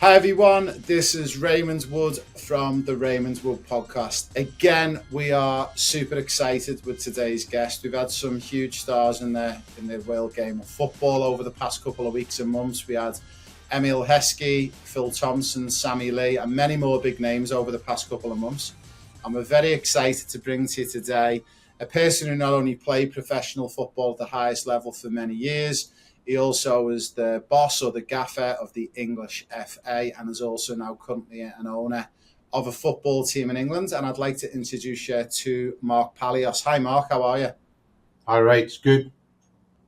Hi everyone, this is Raymond Wood from the Raymond Wood podcast. Again, we are super excited with today's guest. We've had some huge stars in the world game of football over the past couple of weeks and months. We had Emile Heskey, Phil Thompson, Sammy Lee, and many more big names over the past couple of months. And we're very excited to bring to you today a person who not only played professional football at the highest level for many years, he also is the boss or the gaffer of the English FA and is also now currently an owner of a football team in England. And I'd like to introduce you to Mark Palios. Hi, Mark. How are you? Hi, Ray. It's good.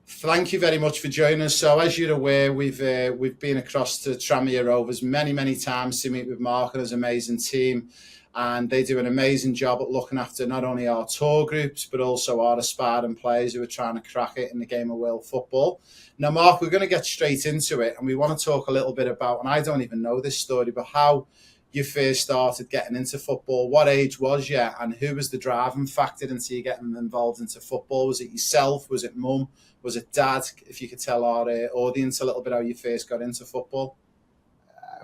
Thank you very much for joining us. So, as you're aware, we've been across to Tranmere Rovers many times to meet with Mark and his amazing team. And they do an amazing job at looking after not only our tour groups, but also our aspiring players who are trying to crack it in the game of world football. Now, Mark, we're going to get straight into it, and we want to talk a little bit about, and I don't even know this story, but how you first started getting into football. What age was you, and who was the driving factor into you getting involved into football? Was it yourself? Was it mum? Was it dad? If you could tell our audience a little bit how you first got into football.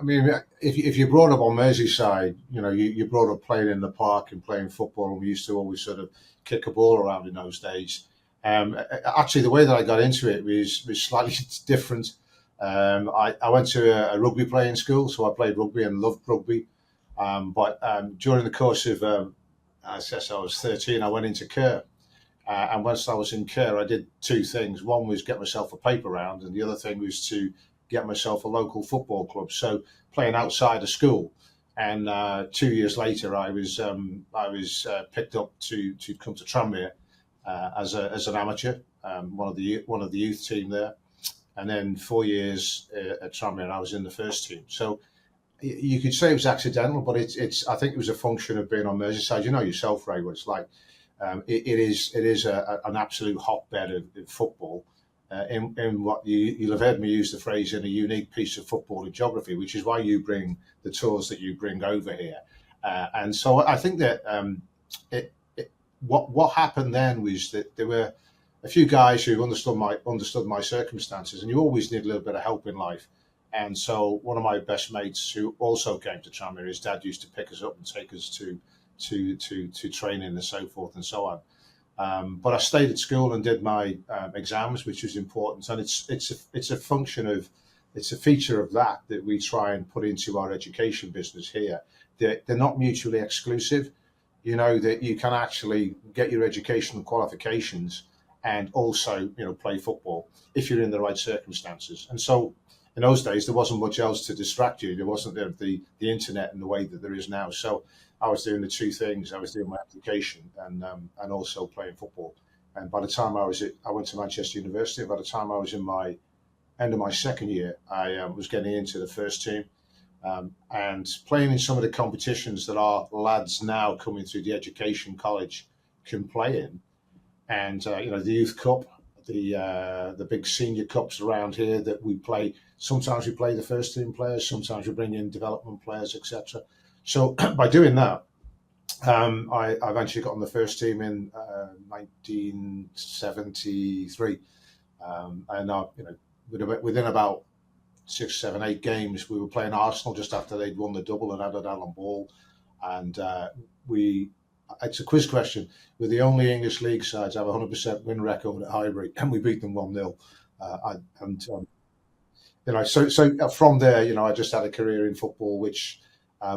I mean, if you're brought up on Merseyside, you're brought up playing in the park and playing football, and we used to always sort of kick a ball around in those days. Actually, the way that I got into it was slightly different. I went to a rugby playing school, so I played rugby and loved rugby. But during the course of, I guess I was 13, I went into Kerr. And once I was in Kerr, I did two things. One was get myself a paper round, and the other thing was to get myself a local football club. So playing outside of school. And 2 years later, I was picked up to come to Tranmere as an amateur, one of the youth team there, and then 4 years at Tranmere, I was in the first team. So you could say it was accidental, but it's I think it was a function of being on Merseyside. You know yourself, Ray, what it's like. It is an absolute hotbed of football. In what you'll have heard me use the phrase, in a unique piece of footballing geography, which is why you bring the tours that you bring over here. And so I think that what happened then was that there were a few guys who understood my circumstances, and you always need a little bit of help in life. And so one of my best mates, who also came to Tranmere, his dad used to pick us up and take us to training and so forth and so on. But I stayed at school and did my exams, which was important, and it's a function of, it's a feature of that we try and put into our education business here. They're not mutually exclusive. You know that you can actually get your educational qualifications and also play football if you're in the right circumstances. And so in those days there wasn't much else to distract you. There wasn't the internet in the way that there is now. So I was doing the two things. I was doing my application and also playing football. And by the time I went to Manchester University. By the time I was in my end of my second year, I was getting into the first team and playing in some of the competitions that our lads now coming through the education college can play in. And the youth cup, the big senior cups around here that we play. Sometimes we play the first team players. Sometimes we bring in development players, etc. So by doing that, I eventually got on the first team in 1973, and within about 6, 7, 8 games, we were playing Arsenal just after they'd won the double and added Alan Ball, and it's a quiz question. We're the only English league side to have a 100% win record at Highbury, and we beat them 1-0. So from there, I just had a career in football, which.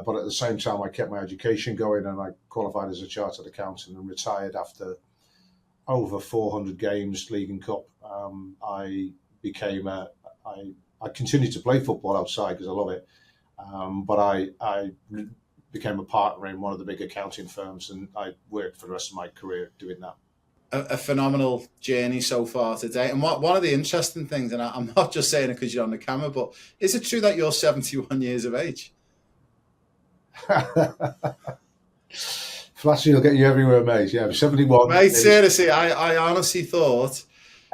But at the same time, I kept my education going, and I qualified as a chartered accountant and retired after over 400 games, league and cup. I continued to play football outside because I love it, but I became a partner in one of the big accounting firms, and I worked for the rest of my career doing that. A phenomenal journey so far today. And one of the interesting things, and I'm not just saying it because you're on the camera, but is it true that you're 71 years of age? Flashy will get you everywhere, mate. Yeah, I'm 71. Mate, seriously, I honestly thought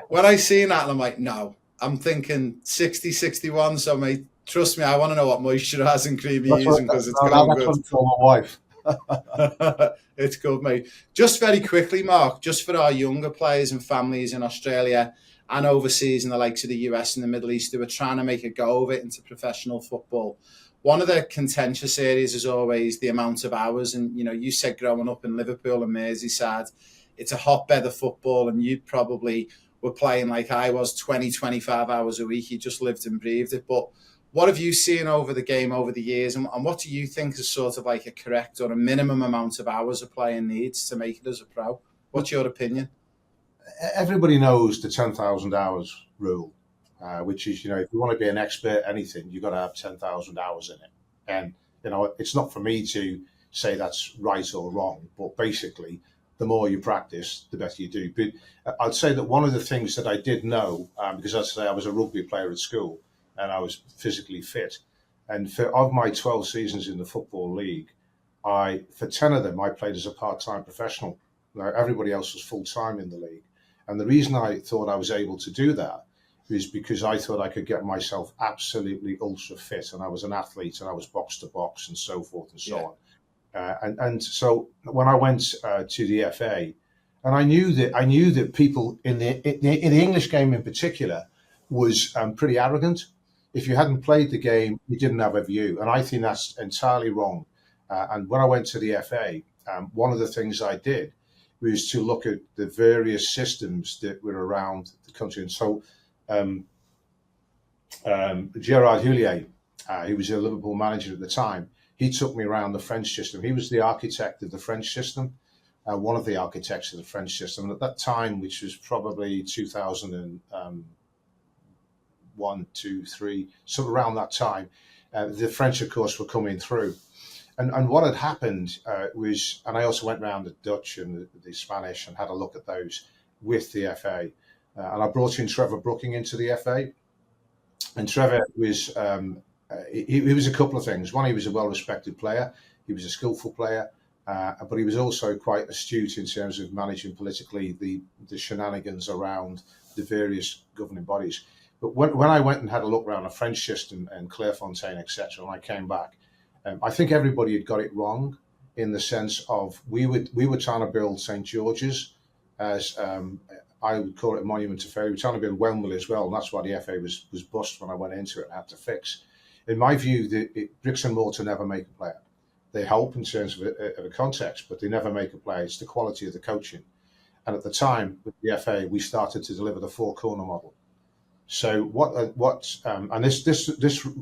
when I seen that, I'm like, no, I'm thinking 60, 61. So, mate, trust me, I want to know what moisturiser and cream you're using because it's going good. That's what my wife. It's good, mate. Just very quickly, Mark, just for our younger players and families in Australia and overseas in the likes of the US and the Middle East who are trying to make a go of it into professional football. one of the contentious areas is always the amount of hours. And, you said growing up in Liverpool and Merseyside, it's a hotbed of football, and you probably were playing like I was 20, 25 hours a week. You just lived and breathed it. But what have you seen over the game over the years, and what do you think is sort of like a correct or a minimum amount of hours a player needs to make it as a pro? What's your opinion? Everybody knows the 10,000 hours rule, which is, if you want to be an expert at anything, you've got to have 10,000 hours in it. And, it's not for me to say that's right or wrong, but basically, the more you practice, the better you do. But I'd say that one of the things that I did know, because I'd say I was a rugby player at school and I was physically fit. And of my 12 seasons in the Football League, for 10 of them, I played as a part-time professional. Now, everybody else was full-time in the league. And the reason I thought I was able to do that is because I thought I could get myself absolutely ultra fit. And I was an athlete and I was box to box and so forth and so on. And so when I went to the FA, and I knew that people in the English game in particular was pretty arrogant. If you hadn't played the game, you didn't have a view, and I think that's entirely wrong. And when I went to the FA, one of the things I did was to look at the various systems that were around the country. And so Gerard Houllier, who was a Liverpool manager at the time, he took me around the French system. He was the architect of the French system, one of the architects of the French system. And at that time, which was probably 2001, 2, 3, so around that time, the French, of course, were coming through. And what had happened was, and I also went around the Dutch and the Spanish and had a look at those with the FA. And I brought in Trevor Brooking into the FA. And Trevor was... he was a couple of things. One, he was a well-respected player. He was a skillful player, but he was also quite astute in terms of managing politically the shenanigans around the various governing bodies. But when I went and had a look around the French system and Clairefontaine, etc., and I came back, I think everybody had got it wrong in the sense of we were trying to build St. George's as I would call it a monument to failure. We were trying to build Wembley as well, and that's why the FA was bust when I went into it and had to fix. In my view, bricks and mortar never make a player. They help in terms of a context, but they never make a player. It's the quality of the coaching. And at the time, with the FA, we started to deliver the four-corner model. So and this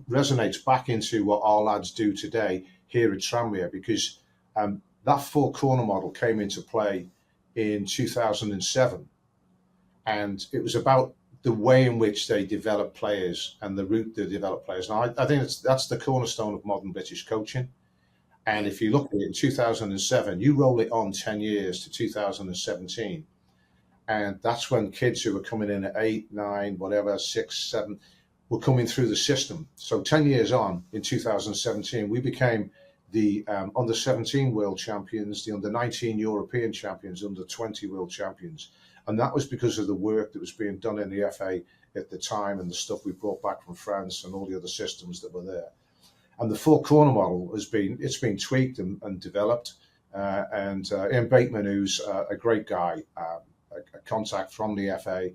resonates back into what our lads do today here at Tranmere, because that four-corner model came into play in 2007. And it was about the way in which they develop players and the route they develop players. Now, I think that's the cornerstone of modern British coaching. And if you look at it in 2007, you roll it on 10 years to 2017, and that's when kids who were coming in at 8, 9, whatever, 6, 7, were coming through the system. So 10 years on, in 2017, we became the under-17 world champions, the under-19 European champions, under-20 world champions. And that was because of the work that was being done in the FA at the time and the stuff we brought back from France and all the other systems that were there. And the four-corner model it's been tweaked and developed. Ian Bateman, who's a great guy, a contact from the FA,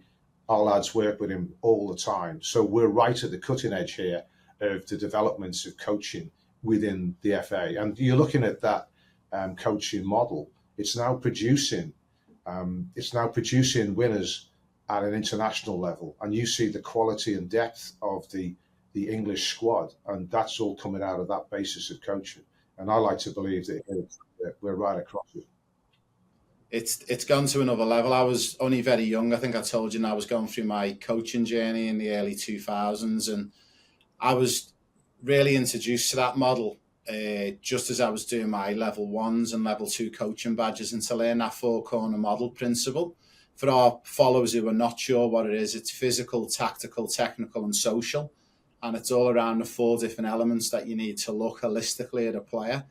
our lads work with him all the time. So we're right at the cutting edge here of the developments of coaching within the FA. And you're looking at that coaching model. It's now producing winners at an international level, and you see the quality and depth of the English squad, and that's all coming out of that basis of coaching. And I like to believe that we're right across it. It's gone to another level. I was only very young. I think I told you, I was going through my coaching journey in the early 2000s, and I was really introduced to that model just as I was doing my level 1s and level 2 coaching badges, and to learn that four-corner model principle. For our followers who are not sure what it is, it's physical, tactical, technical, and social. And it's all around the 4 different elements that you need to look holistically at a player.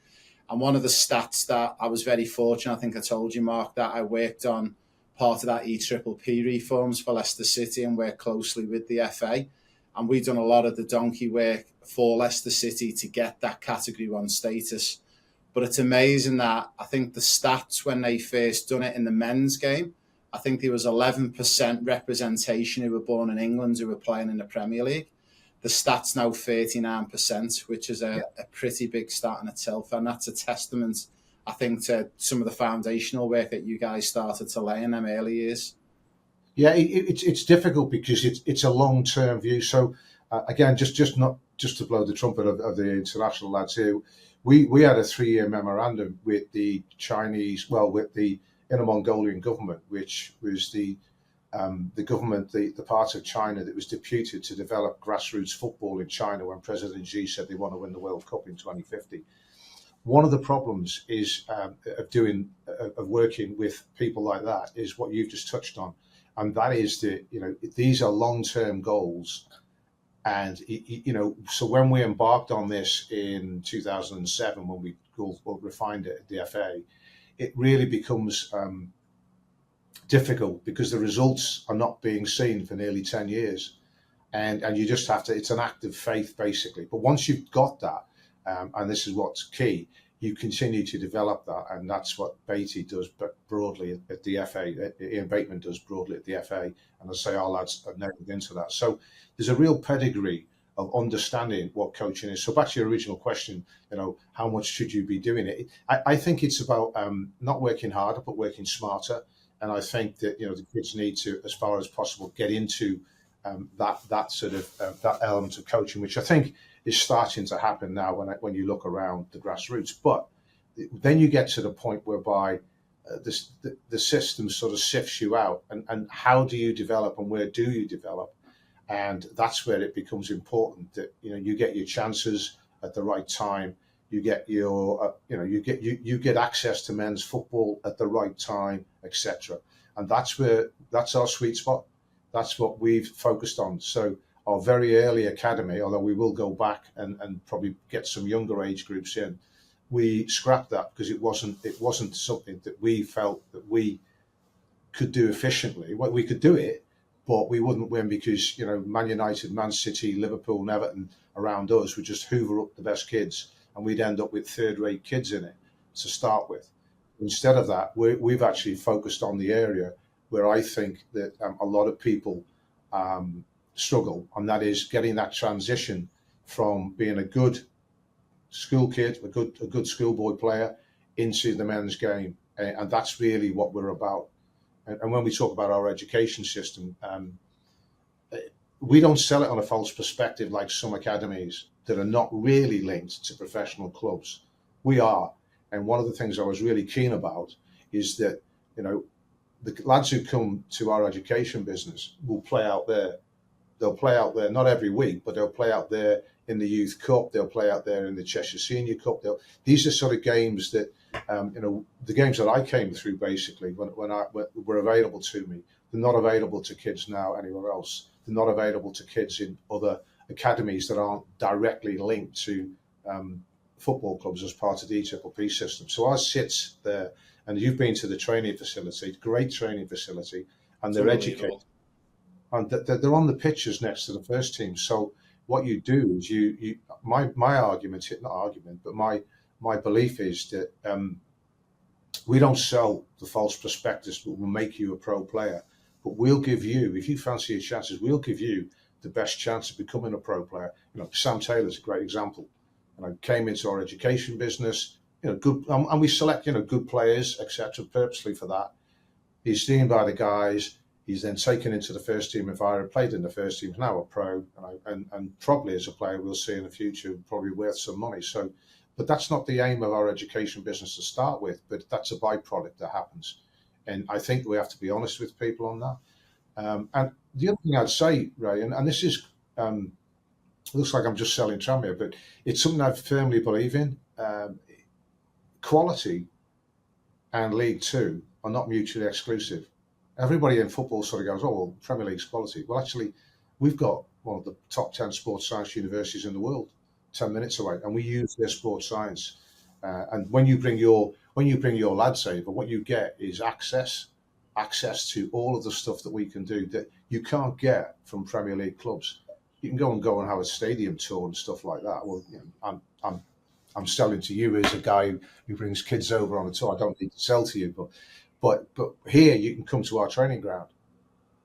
And one of the stats that I was very fortunate, I think I told you, Mark, that I worked on part of that EPPP reforms for Leicester City and worked closely with the FA. And we've done a lot of the donkey work for Leicester City to get that Category 1 status. But it's amazing that I think the stats when they first done it in the men's game, I think there was 11% representation who were born in England who were playing in the Premier League. The stat's now 39%, which is a pretty big stat in itself. And that's a testament, I think, to some of the foundational work that you guys started to lay in them early years. Yeah, it's difficult because it's a long-term view. So again, just to blow the trumpet of the international lads here, we had a 3-year memorandum with the Chinese, with the Inner Mongolian government, which was the government, the part of China that was deputed to develop grassroots football in China when President Xi said they want to win the World Cup in 2050. One of the problems is of working with people like that is what you've just touched on, and that is that these are long-term goals, and so when we embarked on this in 2007, when we refined it at the FA, it really becomes difficult because the results are not being seen for nearly 10 years. And you just have to, it's an act of faith, basically. But once you've got that, and this is what's key, you continue to develop that. And that's what Beatty does broadly at the FA, Ian Bateman does broadly at the FA. And as I say, our lads are nailed into that. So there's a real pedigree of understanding what coaching is. So back to your original question, how much should you be doing it? I think it's about not working harder, but working smarter. And I think that the kids need to, as far as possible, get into that sort of that element of coaching, which I think is starting to happen now when you look around the grassroots. But then you get to the point whereby the system sort of sifts you out, and how do you develop and where do you develop? And that's where it becomes important that you get your chances at the right time. You get your you get access to men's football at the right time, etc. And that's our sweet spot. That's what we've focused on. So our very early academy, although we will go back and probably get some younger age groups in, we scrapped that because it wasn't something that we felt that we could do efficiently. Well, we could do it, but we wouldn't win because Man United, Man City, Liverpool, and Everton around us would just hoover up the best kids, and we'd end up with third-rate kids in it to start with. Instead of that, we've actually focused on the area where I think that a lot of people struggle, and that is getting that transition from being a good school kid, a good schoolboy player, into the men's game, and that's really what we're about. And when we talk about our education system, we don't sell it on a false perspective like some academies that are not really linked to professional clubs. We are. And one of the things I was really keen about is that, the lads who come to our education business will play out there. They'll play out there, not every week, but they'll play out there in the Youth Cup. They'll play out there in the Cheshire Senior Cup. These are sort of games that, the games that I came through basically when were available to me. They're not available to kids now anywhere else. They're not available to kids in other academies that aren't directly linked to football clubs as part of the EPPP system. So ours sits there, and you've been to the training facility, great training facility, and they're educated. And they're on the pitches next to the first team. So what you do is my argument, not argument, but my belief is that we don't sell the false prospectus, but we'll make you a pro player. But we'll give you, if you fancy your chances, we'll give you the best chance of becoming a pro player. Sam Taylor's a great example. Came into our education business, good, and we select, good players, etc., purposely for that. He's seen by the guys. He's then taken into the first team environment, played in the first team, now a pro, and probably as a player we'll see in the future, probably worth some money. So, but that's not the aim of our education business to start with, but that's a byproduct that happens. And I think we have to be honest with people on that. And the other thing I'd say, Ray, and this is, looks like I'm just selling Tranmere, but it's something I firmly believe in. Quality and League Two are not mutually exclusive. Everybody in football sort of goes, oh, well, Premier League's quality. Well, actually, we've got one of the top 10 sports science universities in the world, 10 minutes away, and we use their sports science. And when you bring your lads over, what you get is access to all of the stuff that we can do that you can't get from Premier League clubs. You can go and have a stadium tour and stuff like that. Well, I'm selling to you as a guy who brings kids over on a tour. I don't need to sell to you, but here you can come to our training ground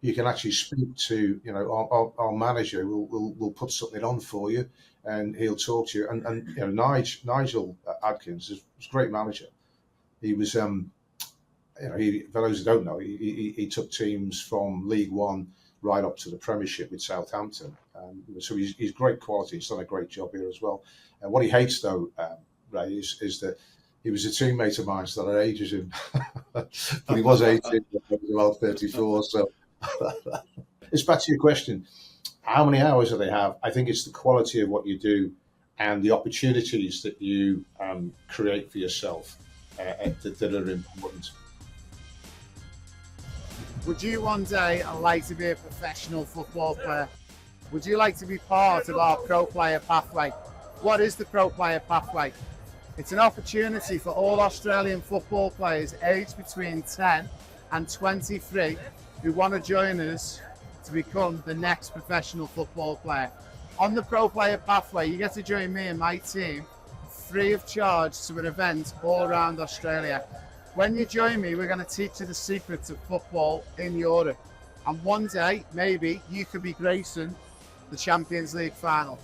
you can actually speak to, our manager will put something on for you, and he'll talk to you. And Nigel Adkins was a great manager. He was, for those who don't know, he took teams from League One right up to the Premiership with Southampton. So he's great quality. He's done a great job here as well. And what he hates, though, Ray, is that he was a teammate of mine, so that ages him. But he was 18, about 34. So it's back to your question. How many hours do they have? I think it's the quality of what you do and the opportunities that you create for yourself that are important. Would you one day like to be a professional football player? Would you like to be part of our pro player pathway? What is the pro player pathway? It's an opportunity for all Australian football players aged between 10 and 23 who want to join us to become the next professional football player. On the pro player pathway, you get to join me and my team free of charge to an event all around Australia. When you join me, we're going to teach you the secrets of football in Europe. And one day, maybe, you could be gracing the Champions League final.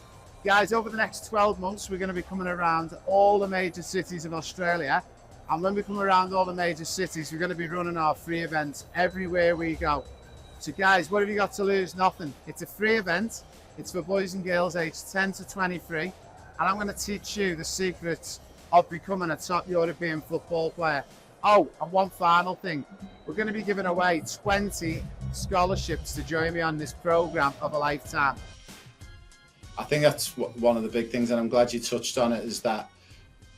Guys, over the next 12 months, we're going to be coming around all the major cities of Australia. And when we come around all the major cities, we're going to be running our free events everywhere we go. So guys, what have you got to lose? Nothing. It's a free event. It's for boys and girls aged 10 to 23. And I'm going to teach you the secrets of becoming a top European football player. Oh, and one final thing. We're going to be giving away 20 scholarships to join me on this program of a lifetime. I think that's one of the big things, and I'm glad you touched on it, is that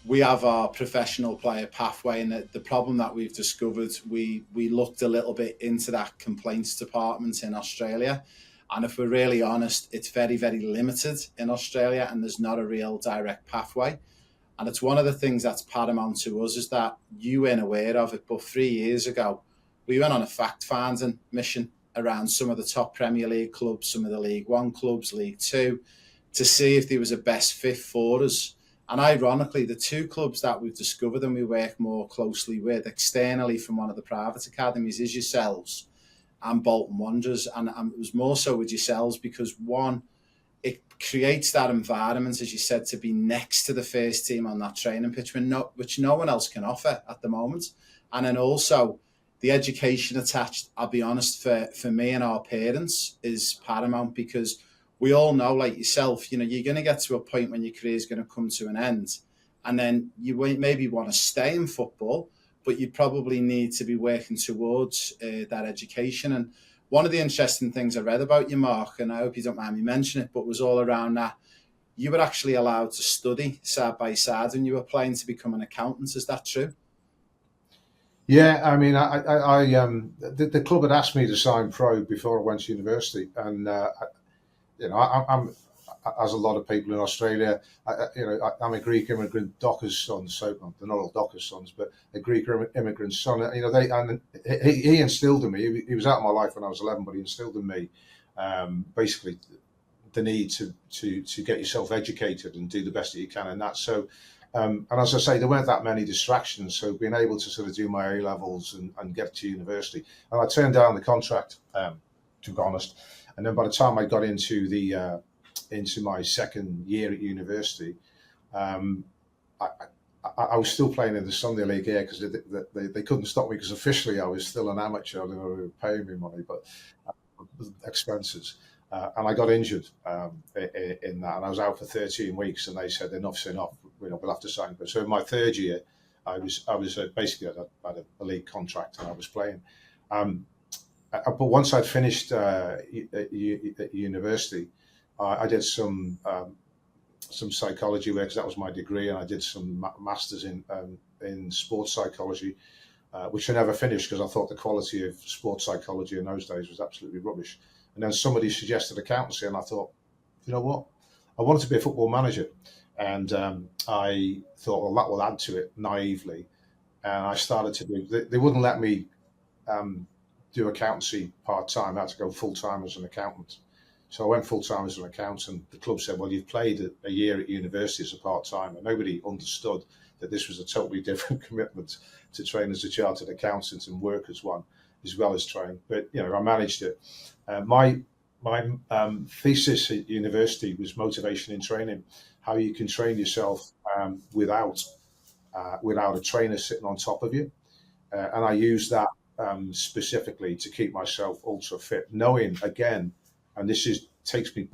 we have our professional player pathway, and the problem that we've discovered, we looked a little bit into that complaints department in Australia, and if we're really honest, it's very, very limited in Australia, and there's not a real direct pathway. And it's one of the things that's paramount to us, is that you weren't aware of it, but 3 years ago, we went on a fact-finding mission around some of the top Premier League clubs, some of the League One clubs, League Two, to see if there was a best fit for us. And ironically, the two clubs that we've discovered and we work more closely with externally from one of the private academies is yourselves and Bolton Wanderers. And it was more so with yourselves because, one, it creates that environment, as you said, to be next to the first team on that training pitch, which no one else can offer at the moment. And then also the education attached, I'll be honest, for me and our parents is paramount, because we all know, like yourself, you're going to get to a point when your career is going to come to an end, and then you maybe want to stay in football, but you probably need to be working towards that education. And one of the interesting things I read about you, Mark, and I hope you don't mind me mentioning it, but was all around that you were actually allowed to study side by side when you were playing to become an accountant. Is that true? Yeah, I mean, the club had asked me to sign pro before I went to university, and I'm as a lot of people in Australia, I'm a Greek immigrant doctor's son, so they're not all doctor's sons, but a Greek immigrant son. He instilled in me. He was out of my life when I was 11, but he instilled in me basically the need to get yourself educated and do the best that you can in that. So, and as I say, there weren't that many distractions. So being able to sort of do my A levels and get to university, and I turned down the contract, to be honest. And then by the time I got into my second year at university, I was still playing in the Sunday League here because they couldn't stop me, because officially I was still an amateur. I don't know, they were paying me money, but expenses. And I got injured in that, and I was out for 13 weeks. And they said enough's enough. We'll have to sign. But so in my third year, I was basically had a league contract, and I was playing. But once I'd finished at university, I did some psychology work, because that was my degree, and I did some masters in sports psychology, which I never finished because I thought the quality of sports psychology in those days was absolutely rubbish. And then somebody suggested accountancy, and I thought, you know what, I wanted to be a football manager, and I thought, well, that will add to it naively, and I started to do. They wouldn't let me do accountancy part-time. I had to go full-time as an accountant. So I went full-time as an accountant. The club said, well, you've played a year at university as a part-time, and nobody understood that this was a totally different commitment to train as a chartered accountant and work as one. as well as train. But I managed it. My thesis at university was motivation in training, how you can train yourself without a trainer sitting on top of you. And I use that specifically to keep myself ultra fit, knowing again, and takes me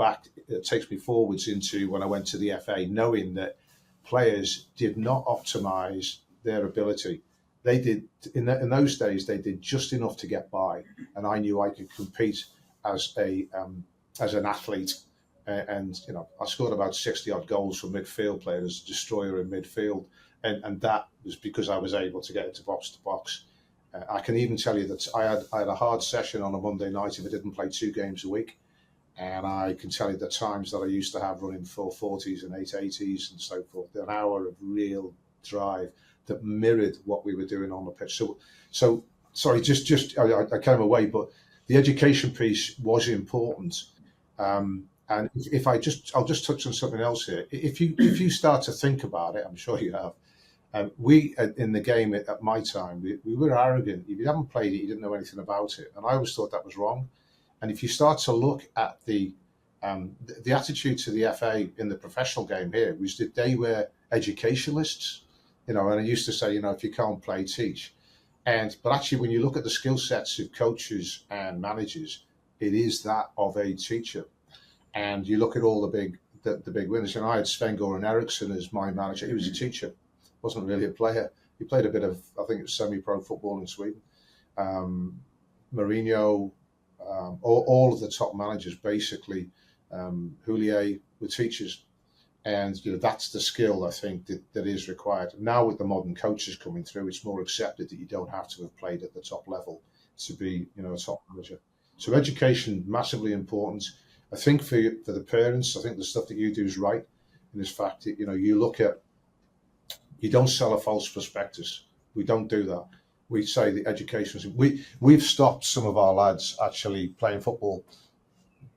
forwards into when I went to the FA, knowing that players did not optimize their ability. They did in those days. They did just enough to get by, and I knew I could compete as an athlete. And I scored about 60 odd goals from midfield, playing as a destroyer in midfield, and that was because I was able to get into box to box. I can even tell you that I had a hard session on a Monday night if I didn't play 2 games a week. And I can tell you the times that I used to have running 440s and 880s and so forth, an hour of real drive that mirrored what we were doing on the pitch. So sorry, I came away, but the education piece was important. And I'll just touch on something else here. If you start to think about it, I'm sure you have. We in the game at my time, we were arrogant. If you haven't played it, you didn't know anything about it, and I always thought that was wrong. And if you start to look at the attitude to the FA in the professional game here, was that they were educationalists, and I used to say, if you can't play, teach. But actually, when you look at the skill sets of coaches and managers, it is that of a teacher. And you look at all the big winners. I had Sven-Goran Eriksson as my manager. He was a teacher, wasn't really a player. He played a bit of, I think it was semi-pro football in Sweden. Mourinho. All of the top managers, basically, Houllier, were teachers, and that's the skill I think that is required. Now with the modern coaches coming through, it's more accepted that you don't have to have played at the top level to be, a top manager. So education, massively important. I think for the parents, I think the stuff that you do is right. In this fact, you don't sell a false prospectus. We don't do that. We say the education. We've stopped some of our lads actually playing football.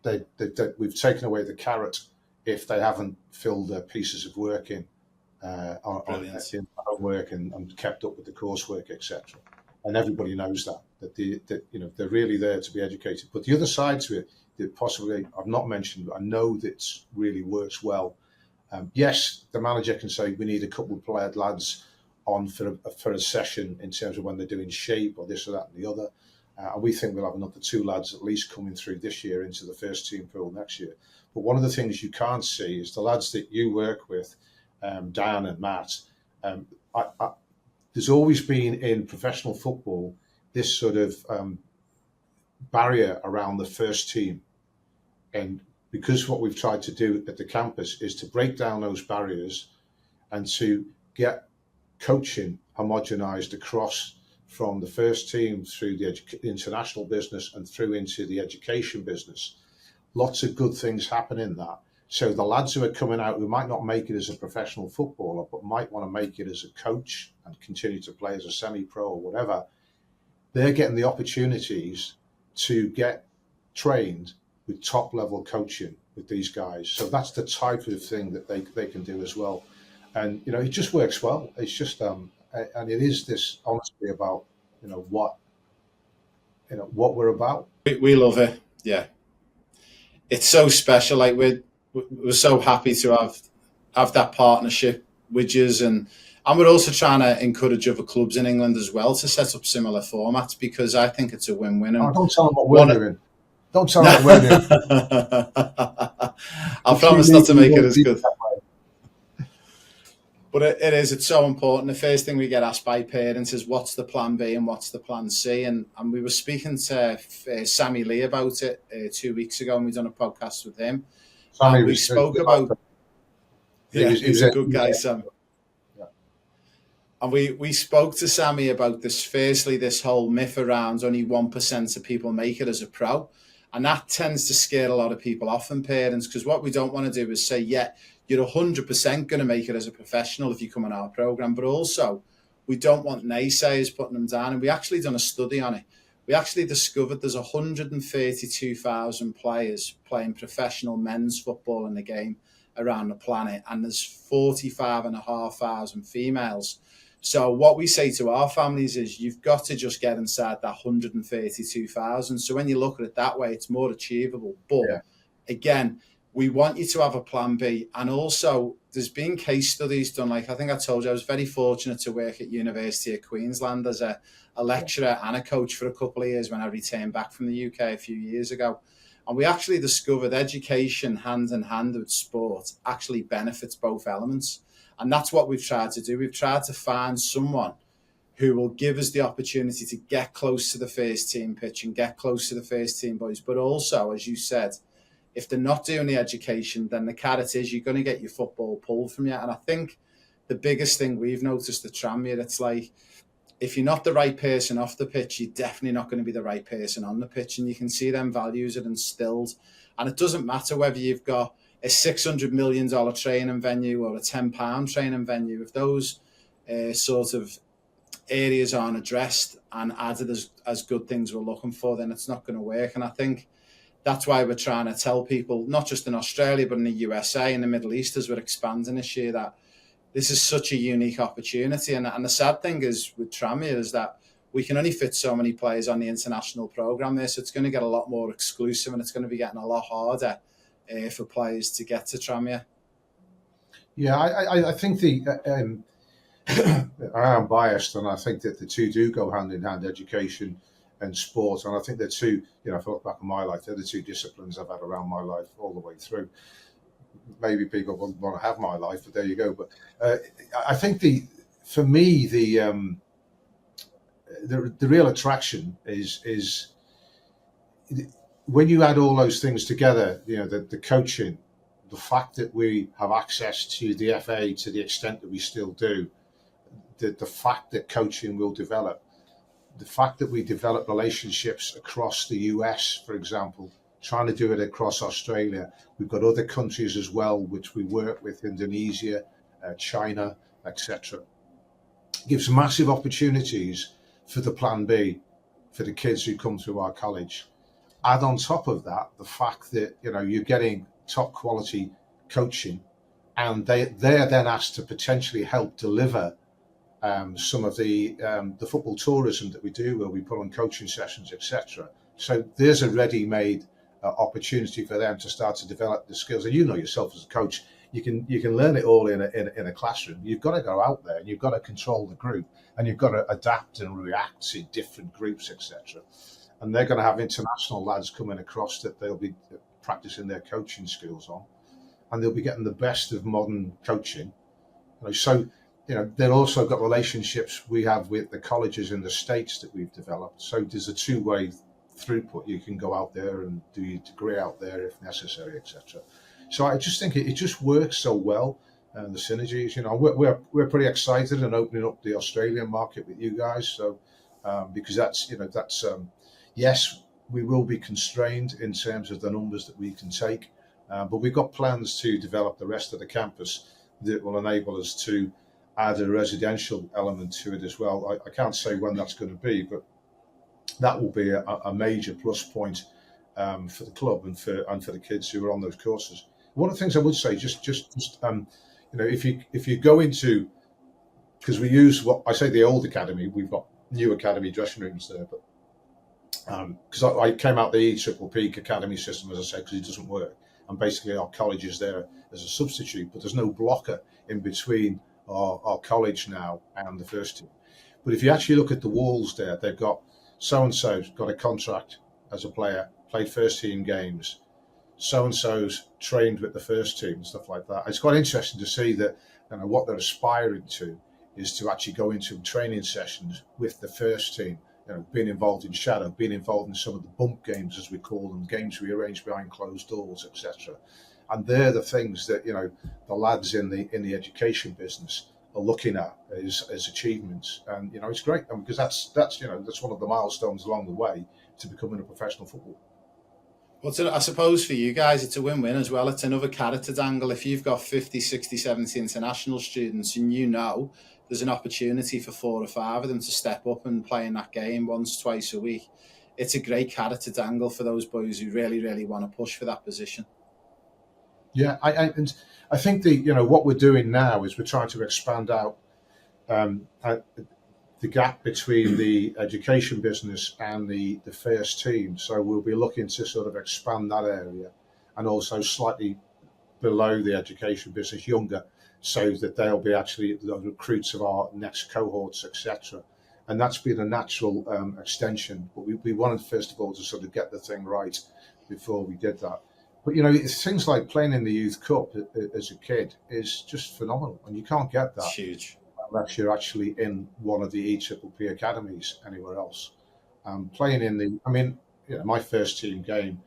We've taken away the carrot if they haven't filled their pieces of work in homework and kept up with the coursework, etc. And everybody knows that they're really there to be educated. But the other side to it that possibly I've not mentioned, but I know that really works well. Yes, the manager can say we need a couple of lads on for a session in terms of when they're doing shape or this or that and the other. And we think we'll have another 2 lads at least coming through this year into the first team pool next year. But one of the things you can't see is the lads that you work with, Dan and Matt. There's always been in professional football this sort of barrier around the first team. And because what we've tried to do at the campus is to break down those barriers and to get coaching homogenized across from the first team through the international business and through into the education business. Lots of good things happen in that. So the lads who are coming out who might not make it as a professional footballer, but might want to make it as a coach and continue to play as a semi-pro or whatever, they're getting the opportunities to get trained with top-level coaching with these guys. So that's the type of thing that they can do as well. And, it just works well. It's just, and it is this honestly about, what we're about. We love it. Yeah. It's so special. Like we're so happy to have that partnership with yous, and we're also trying to encourage other clubs in England as well to set up similar formats, because I think it's a win-win. Oh, don't tell them what we're doing. Don't tell them what we're doing. I promise not to make it as good. But it's so important. The first thing we get asked by parents is what's the plan B and what's the plan C. And we were speaking to Sammy Lee about it 2 weeks ago, and we done a podcast with him. Sammy we spoke about... he's a good guy, Sam. Yeah. And we spoke to Sammy about this whole myth around only 1% of people make it as a pro. And that tends to scare a lot of people off and parents, because what we don't want to do is say, you're 100% going to make it as a professional if you come on our program. But also, we don't want naysayers putting them down. And we actually done a study on it. We actually discovered there's 132,000 players playing professional men's football in the game around the planet. And there's 45,500 females. So what we say to our families is you've got to just get inside that 132,000. So when you look at it that way, it's more achievable. But Yeah. again, we want you to have a plan B. And also there's been case studies done. Like I think I told you, I was very fortunate to work at University of Queensland as a lecturer and a coach for a couple of years when I returned back from the UK a few years ago. And we actually discovered education hand in hand with sport actually benefits both elements. And that's what we've tried to do. We've tried to find someone who will give us the opportunity to get close to the first team pitch and get close to the first team boys. But also, as you said, if they're not doing the education, then the carrot is you're going to get your football pulled from you. And I think the biggest thing we've noticed at Tranmere, it's like, if you're not the right person off the pitch, you're definitely not going to be the right person on the pitch. And you can see them values are instilled. And it doesn't matter whether you've got a $600 million training venue or a £10 training venue. If those sort of areas aren't addressed and added as good things we're looking for, then it's not going to work. And I think that's why we're trying to tell people, not just in Australia, but in the USA and the Middle East, as we're expanding this year, that this is such a unique opportunity. And the sad thing is with Tranmere is that we can only fit so many players on the international program there. So it's going to get a lot more exclusive and it's going to be getting a lot harder for players to get to Tranmere. Yeah, I think I am biased, and I think that the two do go hand in hand, education and sport. And I think they're two, if I look back on my life, they're the two disciplines I've had around my life all the way through. Maybe people wouldn't want to have my life, but there you go. But I think for me, the real attraction is when you add all those things together, the coaching, the fact that we have access to the FA to the extent that we still do, the fact that coaching will develop, the fact that we develop relationships across the US, for example, trying to do it across Australia. We've got other countries as well, which we work with, Indonesia, China, etc. Gives massive opportunities for the plan B, for the kids who come through our college. Add on top of that, the fact that, you're getting top quality coaching, and they're then asked to potentially help deliver some of the football tourism that we do, where we put on coaching sessions, etc. So there's a ready-made opportunity for them to start to develop the skills. And yourself as a coach, you can learn it all in a classroom. You've got to go out there and you've got to control the group, and you've got to adapt and react to different groups, etc. And they're going to have international lads coming across that they'll be practicing their coaching skills on, and they'll be getting the best of modern coaching. So they've also got relationships we have with the colleges in the States that we've developed. So there's a two-way throughput. You can go out there and do your degree out there if necessary, etc. So I just think it just works so well, and the synergies. We're pretty excited and opening up the Australian market with you guys. So because that's yes, we will be constrained in terms of the numbers that we can take, but we've got plans to develop the rest of the campus that will enable us to add a residential element to it as well. I can't say when that's going to be, but that will be a major plus point for the club and for the kids who are on those courses. One of the things I would say, just if you go into, because we use what I say the old academy, we've got new academy dressing rooms there, but because I came out the EPPP academy system, as I said, because it doesn't work, and basically our college is there as a substitute, but there's no blocker in between our college now and the first team. But if you actually look at the walls there, they've got so-and-so's got a contract as a player, played first team games, so-and-so's trained with the first team and stuff like that. It's quite interesting to see that what they're aspiring to is to actually go into training sessions with the first team, being involved in shadow, being involved in some of the bump games, as we call them, games we arrange behind closed doors, etc. And they're the things that the lads in the education business are looking at as achievements, and it's great, because that's one of the milestones along the way to becoming a professional footballer. Well, I suppose for you guys, it's a win-win as well. It's another carrot to dangle. If you've got 50, 60, 70 international students and there's an opportunity for 4 or 5 of them to step up and play in that game once, twice a week, it's a great carrot to dangle for those boys who really, really want to push for that position. Yeah, I think what we're doing now is we're trying to expand out the gap between the education business and the first team. So we'll be looking to sort of expand that area, and also slightly below the education business, younger, so that they'll be actually the recruits of our next cohorts, etc. And that's been a natural extension. But we wanted, first of all, to sort of get the thing right before we did that. But, it's things like playing in the Youth Cup as a kid is just phenomenal. And you can't get that. It's huge. Unless you're actually in one of the EPPP academies anywhere else. Playing in my first team game,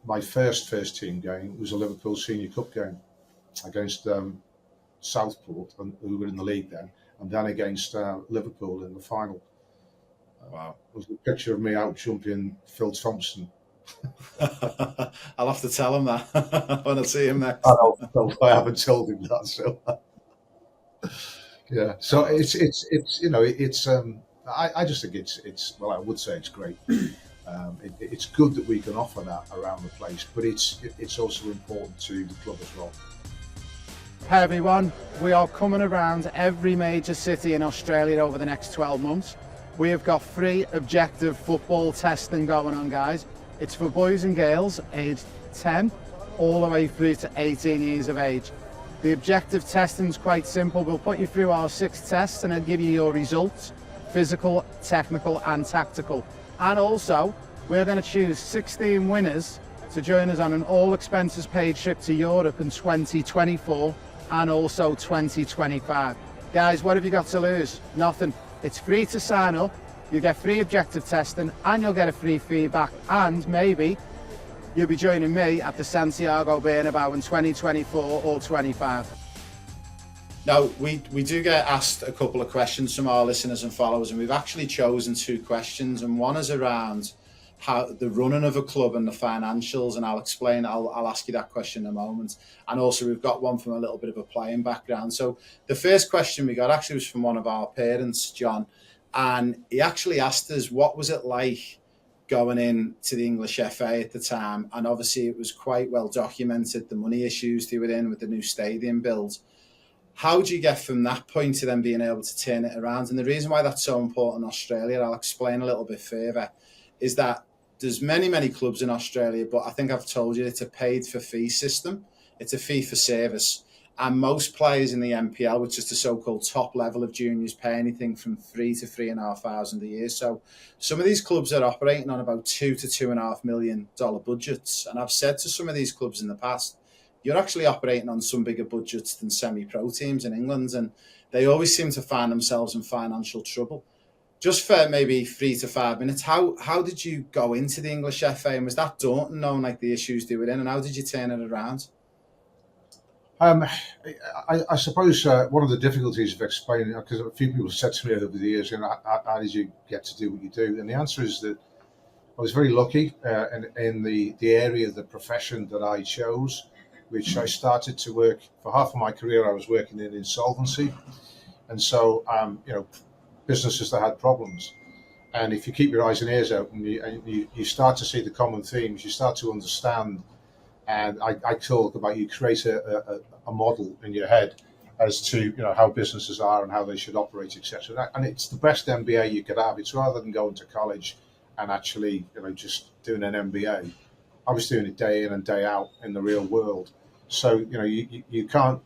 my first team game was a Liverpool Senior Cup game against Southport, who were in the league then, and then against Liverpool in the final. Wow. There was a picture of me out jumping Phil Thompson. I'll have to tell him that when I see him next. I haven't told him that, so yeah. So it's I just think it's well, I would say it's great. It's good that we can offer that around the place, but it's also important to the club as well. Hey everyone, we are coming around every major city in Australia over the next 12 months. We have got free objective football testing going on, guys. It's for boys and girls aged 10 all the way through to 18 years of age. The objective testing is quite simple. We'll put you through our 6 tests and then give you your results: physical, technical and tactical. And also, we're going to choose 16 winners to join us on an all expenses paid trip to Europe in 2024 and also 2025. Guys, what have you got to lose? Nothing. It's free to sign up. You get free objective testing and you'll get a free feedback, and maybe you'll be joining me at the Santiago Bernabeu in 2024 or 25. Now, we do get asked a couple of questions from our listeners and followers, and we've actually chosen 2 questions, and one is around how the running of a club and the financials, and I'll ask you that question in a moment. And also we've got one from a little bit of a playing background. So the first question we got actually was from one of our parents, John, and he actually asked us, what was it like going in to the English FA at the time? And obviously it was quite well documented, the money issues they were in with the new stadium build. How do you get from that point to then being able to turn it around? And the reason why that's so important in Australia, I'll explain a little bit further, is that there's many clubs in Australia, but I think I've told you it's a paid for fee system. It's a fee for service. And most players in the NPL, which is the so-called top level of juniors, pay anything from $3,000 to $3,500 a year. So some of these clubs are operating on about $2 to $2.5 million budgets. And I've said to some of these clubs in the past, you're actually operating on some bigger budgets than semi-pro teams in England, and they always seem to find themselves in financial trouble. Just for maybe 3 to 5 minutes, how did you go into the English FA, and was that daunting knowing like the issues they were in, and how did you turn it around? I suppose one of the difficulties of explaining, because a few people have said to me over the years, how did you get to do what you do? And the answer is that I was very lucky in the area of the profession that I chose, which I started to work for half of my career. I was working in insolvency, and so businesses that had problems. And if you keep your eyes and ears open, you start to see the common themes, you start to understand. And I talk about, you create a model in your head as to how businesses are and how they should operate, etc. And it's the best MBA you could have. It's rather than going to college and actually just doing an MBA. I was doing it day in and day out in the real world. So you can't.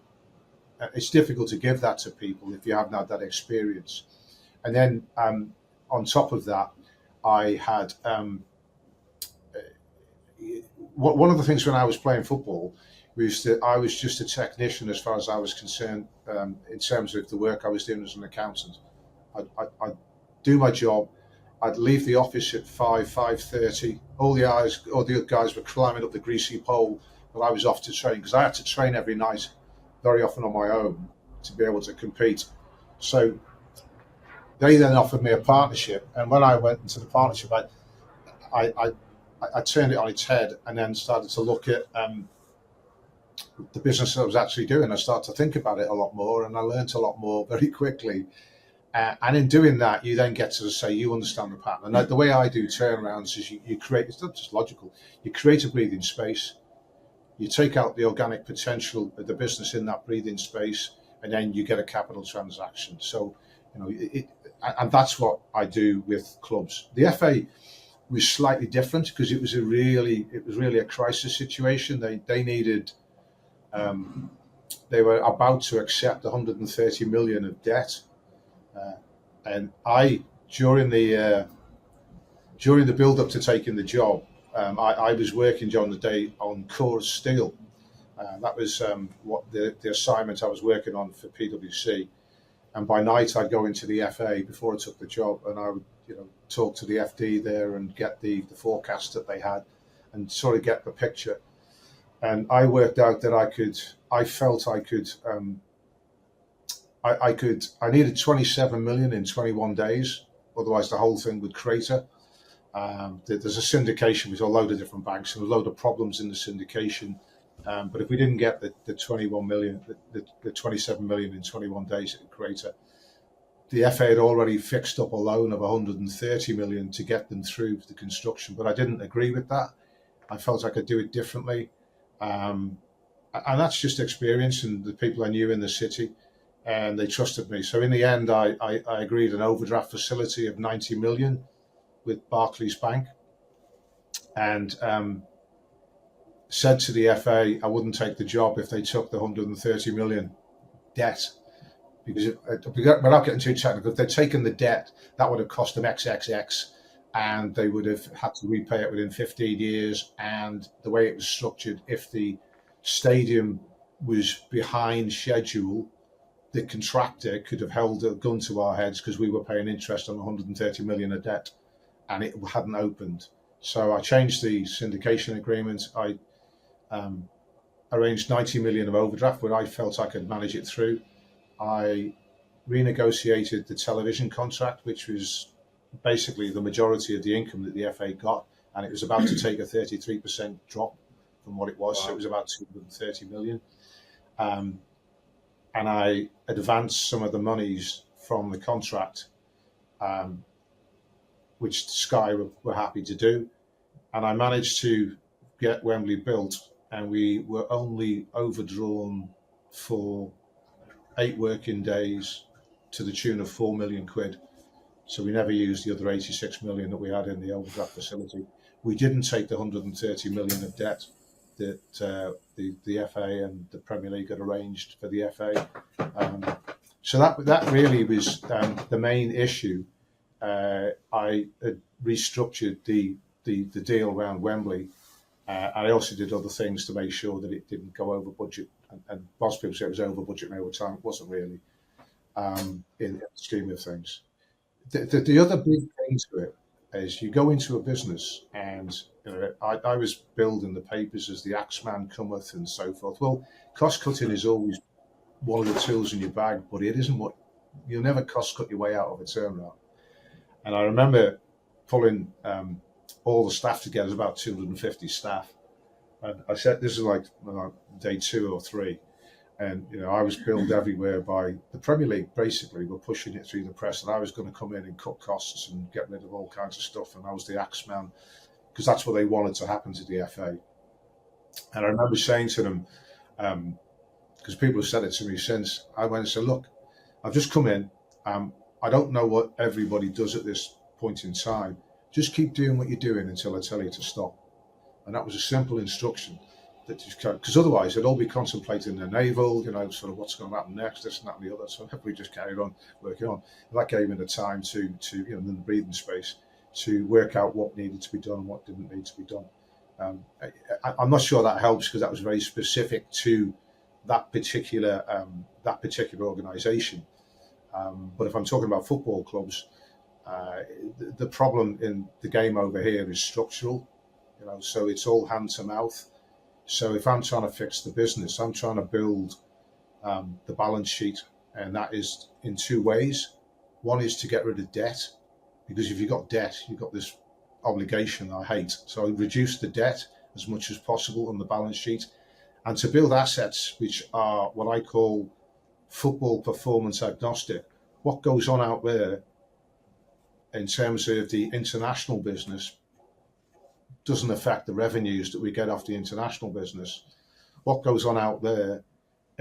It's difficult to give that to people if you haven't had that experience. And then on top of that, I had one of the things when I was playing football was that I was just a technician as far as I was concerned in terms of the work I was doing as an accountant. I'd do my job. I'd leave the office at 5:30. All the other guys were climbing up the greasy pole, but I was off to train because I had to train every night, very often on my own, to be able to compete. So they then offered me a partnership, and when I went into the partnership, I turned it on its head and then started to look at the business that I was actually doing. I started to think about it a lot more, and I learned a lot more very quickly. And in doing that, you then get to say you understand the pattern. And the way I do turnarounds is you create, it's not just logical, you create a breathing space, you take out the organic potential of the business in that breathing space, and then you get a capital transaction. So, and that's what I do with clubs. The FA was slightly different because it was really a crisis situation. They needed, they were about to accept 130 million of debt, and during the build up to taking the job, I was working during the day on core steel. That was what the assignment I was working on for PwC. And by night, I'd go into the FA before I took the job, and I would, talk to the FD there and get the forecast that they had, and sort of get the picture. And I worked out that I needed 27 million in 21 days, otherwise the whole thing would crater. There's a syndication with a load of different banks and a load of problems in the syndication. But if we didn't get the 21 million, the 27 million in 21 days, it would crater. The FA had already fixed up a loan of 130 million to get them through the construction, but I didn't agree with that. I felt I could do it differently. And that's just experience and the people I knew in the city, and they trusted me. So in the end, I agreed an overdraft facility of 90 million with Barclays Bank, and said to the FA I wouldn't take the job if they took the 130 million debt, because without getting too technical, if they'd taken the debt, that would have cost them XXX, and they would have had to repay it within 15 years. And the way it was structured, if the stadium was behind schedule, the contractor could have held a gun to our heads because we were paying interest on 130 million of debt, and it hadn't opened. So I changed the syndication agreement. I arranged 90 million of overdraft where I felt I could manage it through. I renegotiated the television contract, which was basically the majority of the income that the FA got, and it was about to take a 33% drop from what it was. Wow. So it was about 230 million. And I advanced some of the monies from the contract, which Sky were happy to do. And I managed to get Wembley built, and we were only overdrawn for 8 working days to the tune of 4 million quid. So we never used the other 86 million that we had in the overdraft facility. We didn't take the 130 million of debt that the FA and the Premier League had arranged for the FA. So that really was the main issue. I had restructured the deal around Wembley. I also did other things to make sure that it didn't go over budget. And most people say it was over budget and over time. It wasn't really, in the scheme of things. The other big thing to it is you go into a business, and I was billed in the papers as the Axeman cometh and so forth. Well, cost cutting is always one of the tools in your bag, but it isn't what you'll never cost cut your way out of a turnaround. And I remember pulling all the staff together, it was about 250 staff. And I said, this is like day 2 or 3. And, I was billed everywhere by the Premier League. Basically, we're pushing it through the press, and I was going to come in and cut costs and get rid of all kinds of stuff. And I was the Axeman, because that's what they wanted to happen to the FA. And I remember saying to them, because people have said it to me since, I went and said, look, I've just come in. I don't know what everybody does at this point in time. Just keep doing what you're doing until I tell you to stop. And that was a simple instruction, because otherwise they'd all be contemplating their navel, sort of what's going to happen next, this and that and the other. So we just carried on working on. And that gave me the time to the breathing space to work out what needed to be done and what didn't need to be done. I'm not sure that helps, because that was very specific to that particular organisation. But if I'm talking about football clubs, the problem in the game over here is structural, so it's all hand to mouth. So if I'm trying to fix the business, I'm trying to build the balance sheet, and that is in 2 ways. One is to get rid of debt, because if you've got debt, you've got this obligation I hate. So I reduce the debt as much as possible on the balance sheet, and to build assets which are what I call football performance agnostic. What goes on out there in terms of the international business doesn't affect the revenues that we get off the international business. What goes on out there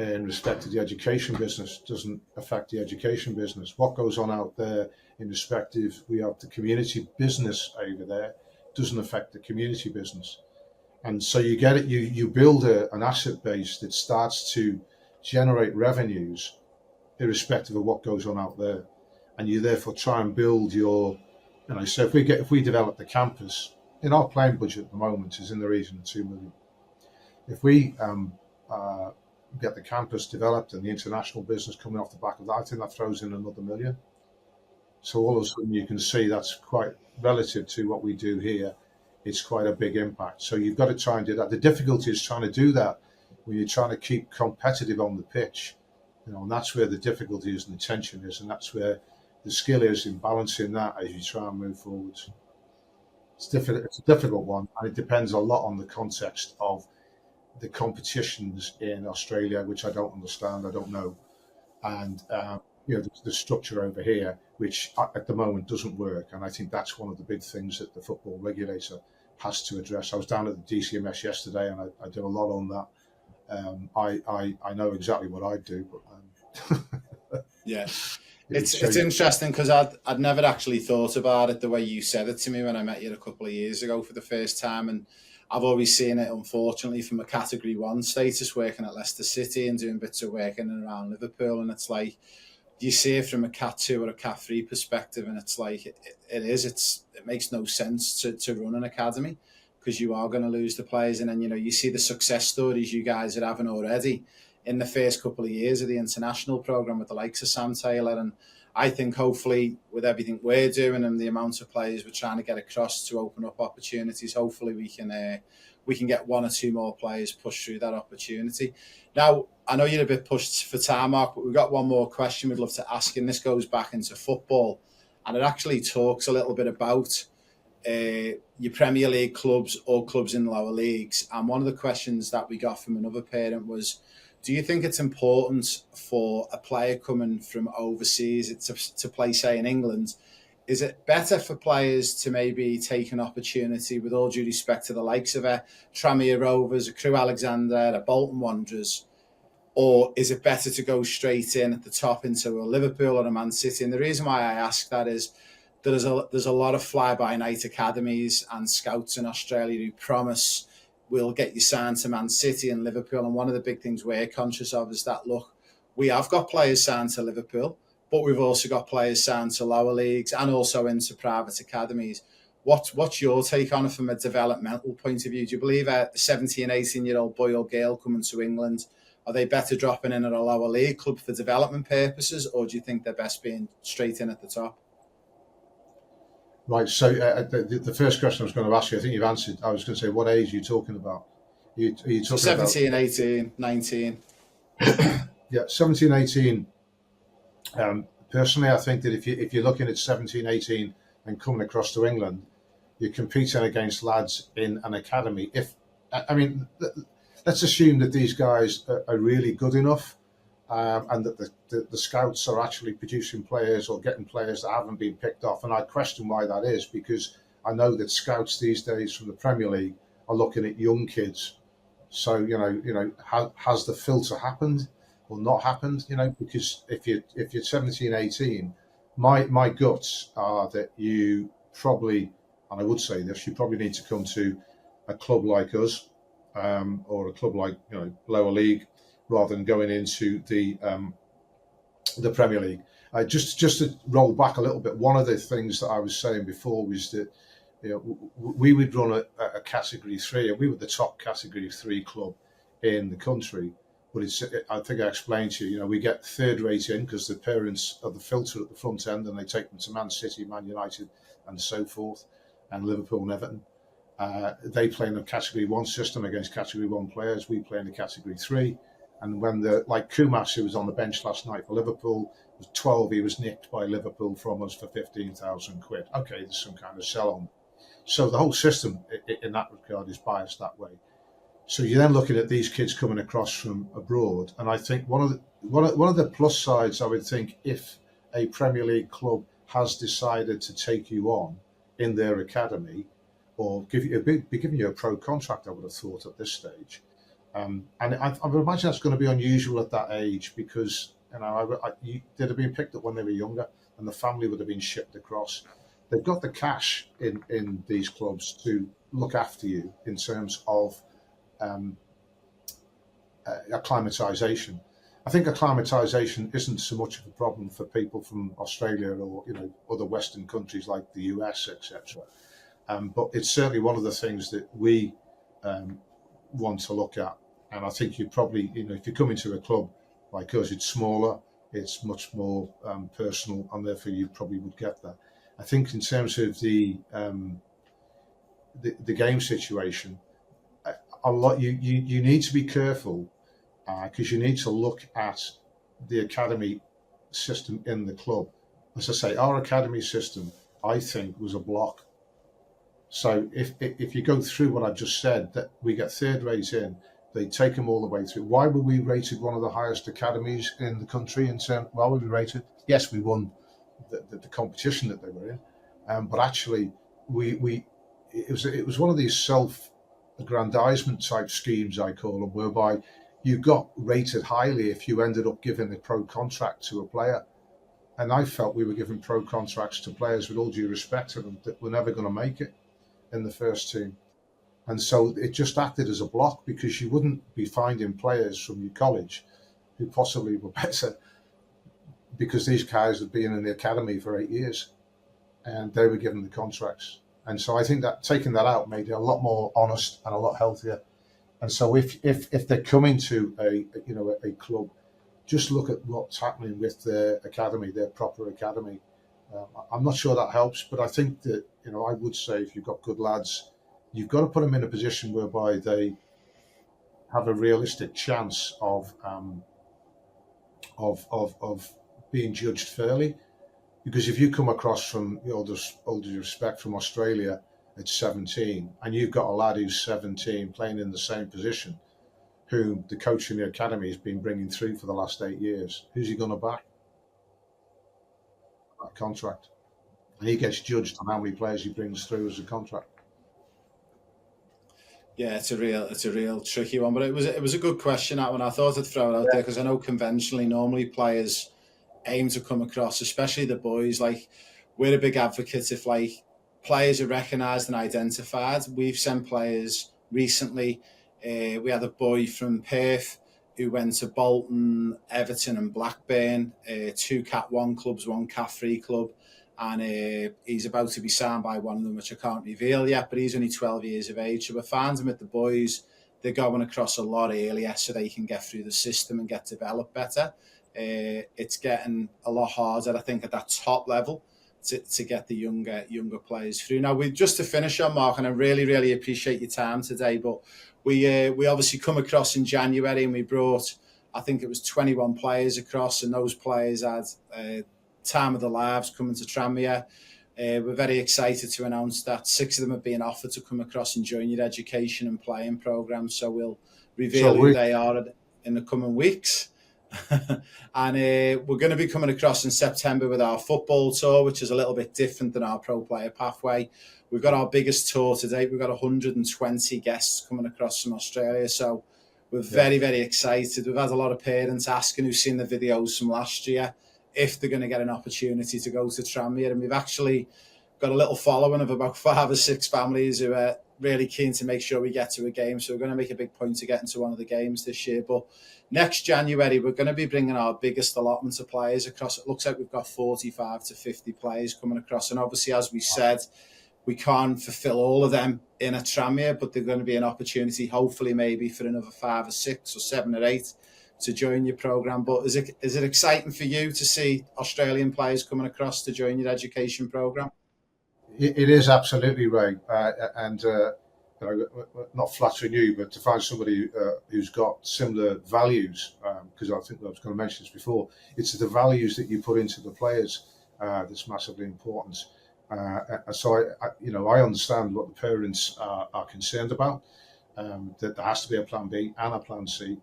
in respect to the education business doesn't affect the education business. What goes on out there in respect of, we have the community business over there, doesn't affect the community business. And so you get it, you build an asset base that starts to generate revenues irrespective of what goes on out there. And you therefore try and build your, so if we develop the campus, in our playing budget at the moment is in the region of 2 million. If we get the campus developed and the international business coming off the back of that, I think that throws in another 1 million. So all of a sudden you can see that's quite relative to what we do here. It's quite a big impact. So you've got to try and do that. The difficulty is trying to do that when you're trying to keep competitive on the pitch, and that's where the difficulty is and the tension is, and that's where the skill is in balancing that as you try and move forwards. It's a difficult one, and it depends a lot on the context of the competitions in Australia, which I don't understand, I don't know, and the structure over here, which at the moment doesn't work. And I think that's one of the big things that the football regulator has to address. I was down at the DCMS yesterday, and I did a lot on that. I know exactly what I'd do, but yeah. It's interesting because I'd never actually thought about it the way you said it to me when I met you a couple of years ago for the first time, and I've always seen it, unfortunately, from a Category 1 status, working at Leicester City and doing bits of work in and around Liverpool, and it's like, you see it from a Cat 2 or a Cat 3 perspective, and it's like, it makes no sense to run an academy, because you are going to lose the players. And then, you see the success stories you guys are having already in the first couple of years of the international programme with the likes of Sam Taylor. And I think hopefully with everything we're doing and the amount of players we're trying to get across to open up opportunities, hopefully we can get one or two more players pushed through that opportunity. Now, I know you're a bit pushed for time, Mark, but we've got one more question we'd love to ask, and this goes back into football, and it actually talks a little bit about your Premier League clubs or clubs in lower leagues. And one of the questions that we got from another parent was, do you think it's important for a player coming from overseas to play, say, in England? Is it better for players to maybe take an opportunity, with all due respect to the likes of a Tranmere Rovers, a Crewe Alexandra, a Bolton Wanderers, or is it better to go straight in at the top into a Liverpool or a Man City? And the reason why I ask that is there's a lot of fly-by-night academies and scouts in Australia who promise we'll get you signed to Man City and Liverpool. And one of the big things we're conscious of is that, look, we have got players signed to Liverpool, but we've also got players signed to lower leagues and also into private academies. What's your take on it from a developmental point of view? Do you believe a 17, 18-year-old boy or girl coming to England, are they better dropping in at a lower league club for development purposes, or do you think they're best being straight in at the top? Right, so the first question I was going to ask you, I think you've answered. I was going to say, what age are you talking about? Are you talking so 17, about 18, 19? Yeah, 17, 18. Personally, I think that if you're looking at 17, 18 and coming across to England, you're competing against lads in an academy. Let's assume that these guys are really good enough, and that the scouts are actually producing players or getting players that haven't been picked off. And I question why that is, because I know that scouts these days from the Premier League are looking at young kids. So, has the filter happened or not happened? Because if you're 17, 18, my guts are that you probably, and I would say this, you probably need to come to a club like us, or a club like lower league, rather than going into the Premier League. Just to roll back a little bit, one of the things that I was saying before was that we would run a Category 3, and we were the top Category 3 club in the country. But I think I explained to you, we get third rate in because the parents are the filter at the front end, and they take them to Man City, Man United, and so forth, and Liverpool and Everton. They play in a Category 1 system against Category 1 players. We play in a Category 3. And when Kumas, who was on the bench last night for Liverpool, was 12, he was nicked by Liverpool from us for 15,000 quid. Okay, there's some kind of sell-on. So the whole system in that regard is biased that way. So you're then looking at these kids coming across from abroad. And I think one of the plus sides, I would think, if a Premier League club has decided to take you on in their academy, or be giving you a pro contract, I would have thought at this stage, And I would imagine that's going to be unusual at that age because they'd have been picked up when they were younger, and the family would have been shipped across. They've got the cash in these clubs to look after you in terms of um, acclimatization. I think acclimatization isn't so much of a problem for people from Australia or other Western countries like the US, etc. But it's certainly one of the things that we um, want to look at. And I think you probably, if you come into a club like us, it's smaller, it's much more personal, and therefore you probably would get that. I think in terms of the game situation, a lot you need to be careful because you need to look at the academy system in the club. As I say, our academy system, I think, was a block. So if you go through what I've just said, that we get third rates in, they take them all the way through. Why were we rated one of the highest academies in the country? Why were we rated? Yes, we won the competition that they were in, but actually it was one of these self-aggrandizement type schemes, I call them, whereby you got rated highly if you ended up giving a pro contract to a player. And I felt we were giving pro contracts to players, with all due respect to them, that were never going to make it in the first team. And so it just acted as a block because you wouldn't be finding players from your college who possibly were better because these guys had been in the academy for 8 years and they were given the contracts. And so I think that taking that out made it a lot more honest and a lot healthier. And so if they're coming to a club, just look at what's happening with their academy, their proper academy. I'm not sure that helps, but I think that I would say if you've got good lads, you've got to put them in a position whereby they have a realistic chance of being judged fairly. Because if you come across from all due respect from Australia at 17, and you've got a lad who's 17 playing in the same position, whom the coach in the academy has been bringing through for the last 8 years, who's he going to back? That contract. And he gets judged on how many players he brings through as a contract. Yeah, it's a real tricky one, but it was a good question that one. I thought I'd throw it out there because I know conventionally, normally players aim to come across, especially the boys. Like, we're a big advocate if players are recognised and identified. We've sent players recently. We had a boy from Perth who went to Bolton, Everton, and Blackburn, 2 Cat 1 clubs, 1 Cat 3 club. And he's about to be signed by one of them, which I can't reveal yet, but he's only 12 years of age. So we're finding with the boys, they're going across a lot earlier so they can get through the system and get developed better. It's getting a lot harder, I think, at that top level to get the younger players through. Now, just to finish on, Mark, and I really, really appreciate your time today, but we obviously come across in January and we brought, I think it was 21 players across, and those players had time of their lives coming to Tranmere. We're very excited to announce that 6 of them have been offered to come across and join your education and playing programme. So we'll reveal who they are in the coming weeks. And we're going to be coming across in September with our football tour, which is a little bit different than our pro player pathway. We've got our biggest tour to date. We've got 120 guests coming across from Australia. So we're very, very excited. We've had a lot of parents asking who've seen the videos from last year if they're going to get an opportunity to go to Tranmere. And we've actually got a little following of about 5 or 6 families who are really keen to make sure we get to a game. So we're going to make a big point of getting to one of the games this year. But next January, we're going to be bringing our biggest allotment of players across. It looks like we've got 45 to 50 players coming across. And obviously, as we said, we can't fulfill all of them in a Tranmere, but there's going to be an opportunity, hopefully maybe for another 5 or 6 or 7 or 8 to join your programme. But is it exciting for you to see Australian players coming across to join your education programme? It is absolutely, Ray. And not flattering you, but to find somebody who's got similar values, because I think I was going to mention this before, it's the values that you put into the players that's massively important. So I understand what the parents are concerned about, that there has to be a plan B and a plan C.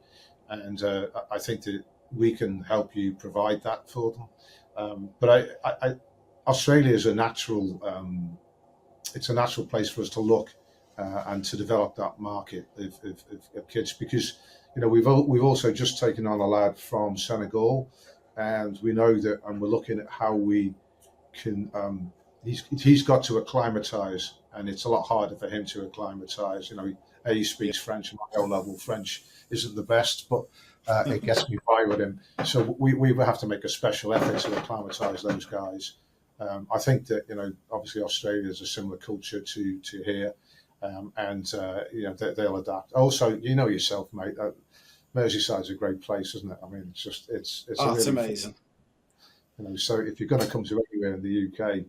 And I think that we can help you provide that for them. But Australia is a natural place for us to look and to develop that market of kids, because we've also just taken on a lad from Senegal, and we know that, and we're looking at how we can. He's got to acclimatise, and it's a lot harder for him to acclimatise. He speaks French, and my O-level French isn't the best, but it gets me by with him. So we have to make a special effort to acclimatise those guys. I think that obviously Australia is a similar culture to here, and they'll adapt. Also, yourself, mate. Merseyside's a great place, isn't it? I mean, it's it's amazing. So if you're going to come to anywhere in the UK,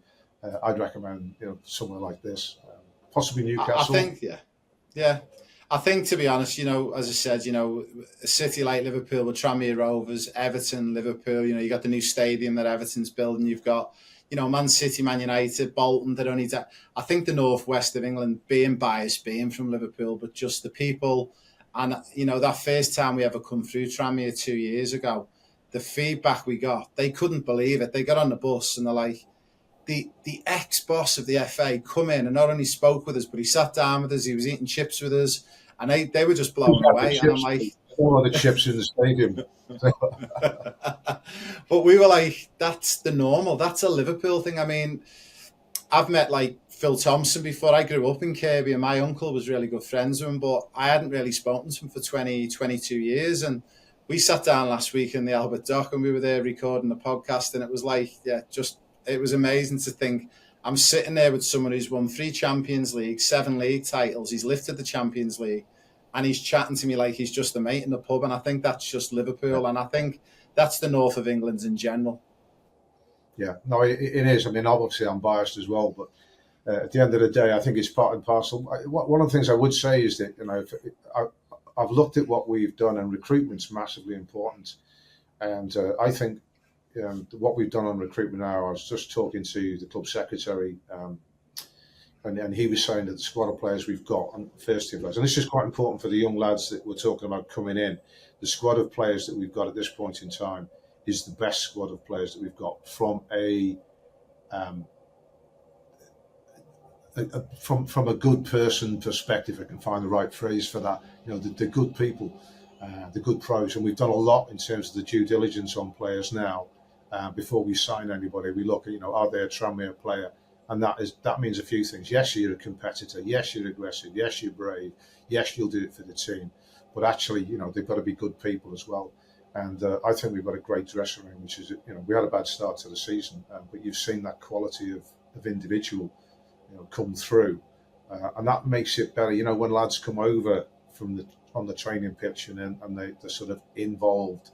I'd recommend somewhere like this, possibly Newcastle. I think, yeah. I think, to be honest, as I said, a city like Liverpool with Tranmere Rovers, Everton, Liverpool. You got the new stadium that Everton's building. You've got Man City, Man United, Bolton. That only. I think the northwest of England, being biased, being from Liverpool, but just the people. And, that first time we ever come through Tranmere 2 years ago, the feedback we got, they couldn't believe it. They got on the bus and they're like, the ex-boss of the FA come in and not only spoke with us, but he sat down with us, he was eating chips with us, and they were just blown away. And I'm like... all of the chips in the stadium. But we were like, that's the normal. That's a Liverpool thing. I mean, I've met Phil Thompson before. I grew up in Kirby and my uncle was really good friends with him, but I hadn't really spoken to him for 22 years. And we sat down last week in the Albert Dock and we were there recording the podcast, and it was it was amazing to think I'm sitting there with someone who's won 3 Champions League, 7 league titles. He's lifted the Champions League and he's chatting to me like he's just a mate in the pub. And I think that's just Liverpool. And I think that's the north of England in general. Yeah, no, it is. I mean, obviously I'm biased as well, but at the end of the day, I think it's part and parcel. One of the things I would say is that, I've looked at what we've done, and recruitment's massively important. And I think what we've done on recruitment now, I was just talking to the club secretary, and he was saying that the squad of players we've got on first team players, and this is quite important for the young lads that we're talking about coming in, the squad of players that we've got at this point in time is the best squad of players that we've got from from a good person perspective. If I can find the right phrase for that, the good people, the good pros. And we've done a lot in terms of the due diligence on players now. Before we sign anybody, we look at, are they a Tranmere player? And that means a few things. Yes, you're a competitor. Yes, you're aggressive. Yes, you're brave. Yes, you'll do it for the team. But actually, they've got to be good people as well. And I think we've got a great dressing room, which is, we had a bad start to the season, but you've seen that quality of individual, come through, and that makes it better. When lads come over on the training pitch and they're sort of involved,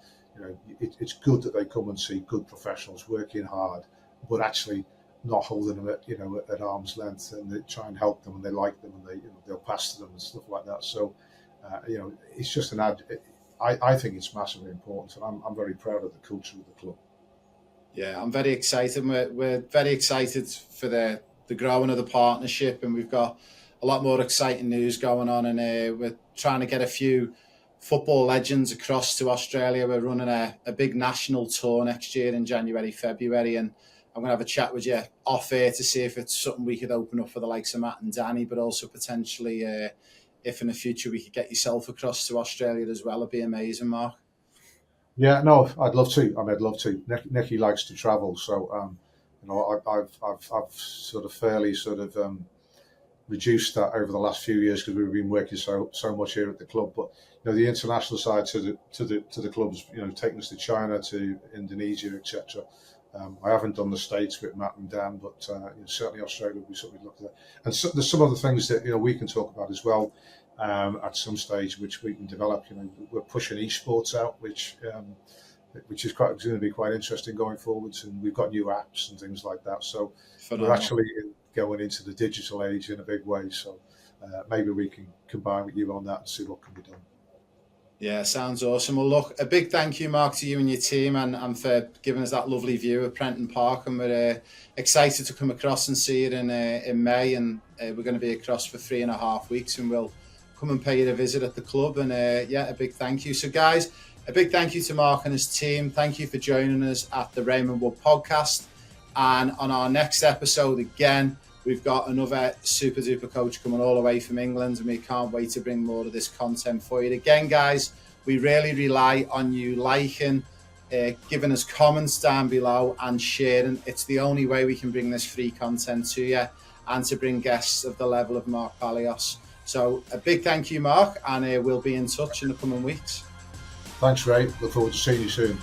it's good that they come and see good professionals working hard, but actually not holding them at arm's length, and they try and help them and they like them and they'll pass to them and stuff like that. So, it's just I think it's massively important, and I'm very proud of the culture of the club. Yeah, I'm very excited. We're very excited for the growing of the partnership, and we've got a lot more exciting news going on, and we're trying to get a few football legends across to Australia. We're running a big national tour next year in January, February, and I'm going to have a chat with you off air to see if it's something we could open up for the likes of Matt and Danny, but also potentially if in the future we could get yourself across to Australia as well. It'd be amazing, Mark. Yeah, no, I'd love to. I'd love to. Nicky likes to travel, so I've sort of fairly reduced that over the last few years because we've been working so much here at the club. But the international side to the clubs, taking us to China, to Indonesia, etc. I haven't done the States with Matt and Dan, but certainly Australia would be something we'd look at. And so, there's some other things that we can talk about as well at some stage, which we can develop. We're pushing esports out, which is going to be quite interesting going forwards, and we've got new apps and things like that. So Phenomenal. We're actually going into the digital age in a big way. So maybe we can combine with you on that and see what can be done. Yeah, sounds awesome. Well, look, a big thank you, Mark, to you and your team, and for giving us that lovely view of Prenton Park. And we're excited to come across and see it in May. And we're going to be across for 3.5 weeks, and we'll come and pay you a visit at the club. And a big thank you. So, guys, a big thank you to Mark and his team. Thank you for joining us at the Raymond Wood podcast. And on our next episode, again, We've got another super duper coach coming all the way from England, and we can't wait to bring more of this content for you. Again, guys, we really rely on you liking, giving us comments down below and sharing. It's the only way we can bring this free content to you and to bring guests of the level of Mark Palios. So a big thank you, Mark, and we'll be in touch in the coming weeks. Thanks, Ray. Look forward to seeing you soon.